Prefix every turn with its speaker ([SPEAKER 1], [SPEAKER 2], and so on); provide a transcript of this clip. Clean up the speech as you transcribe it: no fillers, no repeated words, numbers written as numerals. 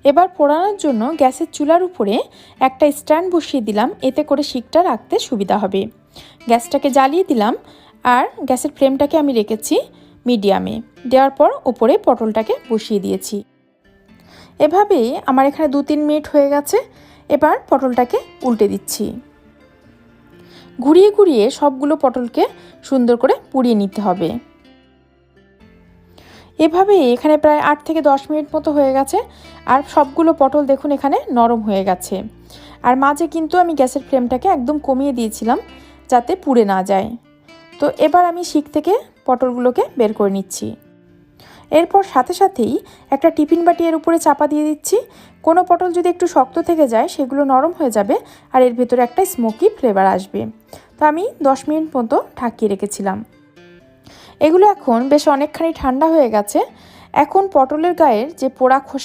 [SPEAKER 1] এবার পোড়ানোর জন্য গ্যাসের চুলার উপরে একটা স্ট্যান্ড বসিয়ে দিলাম, এতে করে শিকটা রাখতে সুবিধা হবে। গ্যাসটাকে জ্বালিয়ে দিলাম আর গ্যাসের ফ্লেমটাকে আমি রেখেছি মিডিয়ামে। দেওয়ার পর উপরে পটলটাকে বসিয়ে দিয়েছি। এভাবেই আমার এখানে 2-3 মিনিট হয়ে গেছে। এবার পটলটাকে উল্টে দিচ্ছি। ঘুরিয়ে ঘুরিয়ে সবগুলো পটলকে সুন্দর করে পুড়িয়ে নিতে হবে। এভাবেই এখানে প্রায় 8 থেকে 10 মিনিট মতো হয়ে গেছে। আর সবগুলো পটল দেখুন এখানে নরম হয়ে গেছে। আর মাঝে কিন্তু আমি গ্যাসের ফ্লেমটাকে একদম কমিয়ে দিয়েছিলাম যাতে পুড়ে না যায়। তো এবার আমি শিক থেকে পটলগুলোকে বের করে নিচ্ছি। এরপর সাথে সাথেই একটা টিফিন বাটি এর উপরে চাপা দিয়ে দিচ্ছি। কোনো পটল যদি একটু শক্ত থেকে যায় সেগুলো নরম হয়ে যাবে আর এর ভেতরে একটা স্মোকি ফ্লেভার আসবে। তো আমি 10 মিনিট মতো ঢাকিয়ে রেখেছিলাম। এগুলো এখন বেশ অনেকখানি ঠান্ডা হয়ে গেছে। এখন পটলের গায়ের যে পোড়া খোসা